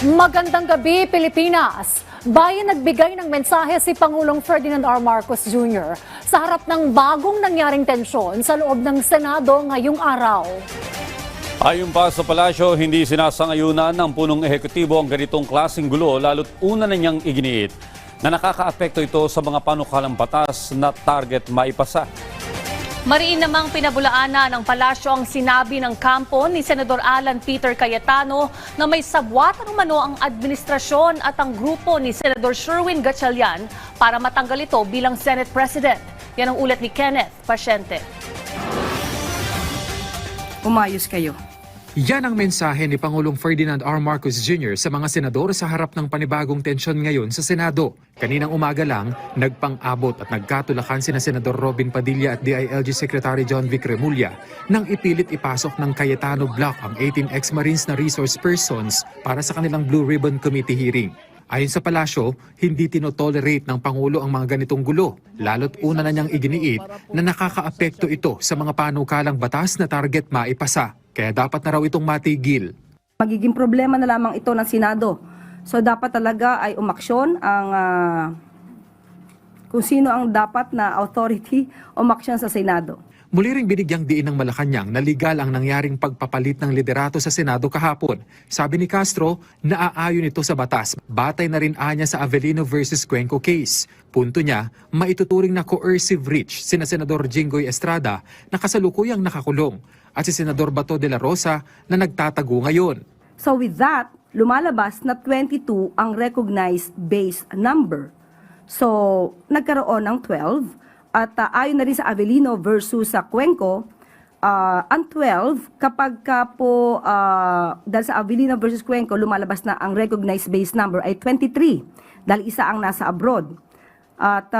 Magandang gabi, Pilipinas! Bayan nagbigay ng mensahe si Pangulong Ferdinand R. Marcos Jr. sa harap ng bagong nangyaring tensyon sa loob ng Senado ngayong araw. Ayon pa sa palasyo, hindi sinasangayunan ng punong ehekutibo ang ganitong klaseng gulo lalo't una na niyang iginiit na nakakaapekto ito sa mga panukalang batas na target maipasa. Mariin namang pinabulaanan ng palasyo ang sinabi ng kampo ni Senador Alan Peter Cayetano na may sabwatang umano ang administrasyon at ang grupo ni Senador Sherwin Gatchalian para matanggal ito bilang Senate President. Yan ang ulat ni Kenneth Pasyente. Umayos kayo. Yan ang mensahe ni Pangulong Ferdinand R. Marcos Jr. sa mga senador sa harap ng panibagong tensyon ngayon sa Senado. Kaninang umaga lang, nagpang-abot at nagkatulakan sina Senador Robin Padilla at DILG Secretary John Vic Remulla nang ipilit ipasok ng Cayetano Block ang 18 ex-Marines na resource persons para sa kanilang Blue Ribbon Committee hearing. Ayon sa palasyo, hindi tinotolerate ng Pangulo ang mga ganitong gulo, lalo't una na niyang iginiit na nakakaapekto ito sa mga panukalang batas na target maipasa. Kaya dapat na raw itong matigil. Magiging problema na lamang ito ng Senado. So dapat talaga ay umaksyon ang kung sino ang dapat na authority umaksyon sa Senado. Muli ring binigyang diin ng Malacanang na legal ang nangyaring pagpapalit ng liderato sa Senado kahapon. Sabi ni Castro, naaayon ito sa batas. Batay na rin anya sa Avellino versus Cuenco case. Punto niya, maituturing na coercive reach sina Senador Jinggoy Estrada na kasalukuyang nakakulong at si Senador Bato de la Rosa na nagtatago ngayon. So with that, lumalabas na 22 ang recognized base number. So nagkaroon ng 12. At ayon na rin sa Avellino versus sa Cuenco, ang 12, kapag ka po, dahil sa Avellino versus Cuenco, lumalabas na ang recognized base number ay 23, dahil isa ang nasa abroad. At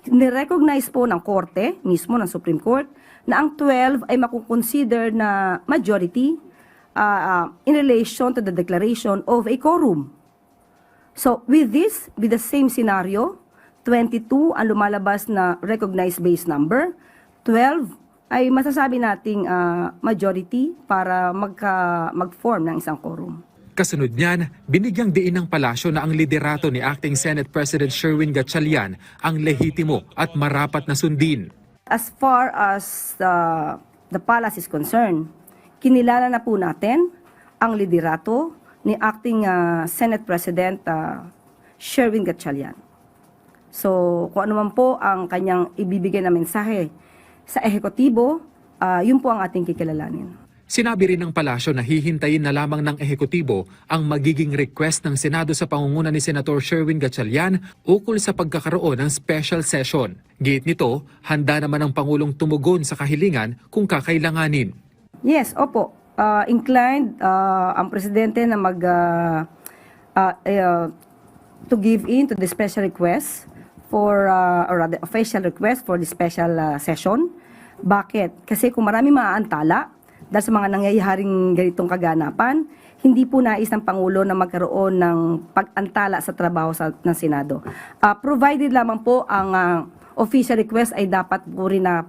nirecognize po ng Korte, mismo ng Supreme Court, na ang 12 ay makukonsider na majority in relation to the declaration of a quorum. So with this, with the same scenario, 22 ang lumalabas na recognized base number, 12 ay masasabi nating majority para mag-form ng isang quorum. Kasunod niyan, binigyang diin ng palasyo na ang liderato ni Acting Senate President Sherwin Gatchalian ang lehitimo at marapat na sundin. As far as the palace is concerned, kinilala na po natin ang liderato ni Acting Senate President Sherwin Gatchalian. So, kung ano man po ang kanyang ibibigay na mensahe sa ehekutibo, yun po ang ating kikilalanin. Sinabi rin ng palasyo na hihintayin na lamang ng ehekutibo ang magiging request ng Senado sa pangunguna ni Senator Sherwin Gatchalian ukol sa pagkakaroon ng special session. Giit nito, handa naman ang Pangulong tumugon sa kahilingan kung kakailanganin. Yes, opo. Inclined ang Presidente na to give in to the special request for or rather official request for the special session. Bakit? Kasi kung marami maaantala dahil sa mga nangyayaring ganitong kaganapan, hindi po nais ng Pangulo na magkaroon ng pag-antala sa trabaho ng Senado. Provided lamang po ang official request ay dapat po rin na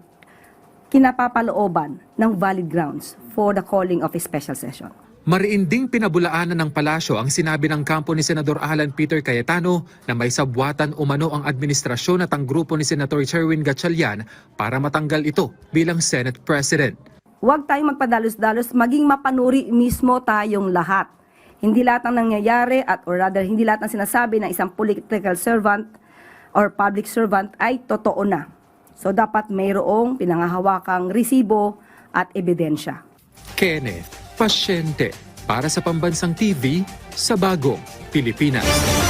kinapapalooban ng valid grounds for the calling of a special session. Mariin ding pinabulaanan ng palasyo ang sinabi ng kampo ni Senador Alan Peter Cayetano na may sabwatan umano ang administrasyon at ang grupo ni Senator Sherwin Gatchalian para matanggal ito bilang Senate President. Huwag tayong magpadalos-dalos, maging mapanuri mismo tayong lahat. Hindi lahat ng nangyayari or rather hindi lahat ng sinasabi ng isang political servant or public servant ay totoo na. So dapat mayroong pinangahawakang resibo at ebidensya. Kenneth Pasyente para sa Pambansang TV sa Bagong Pilipinas.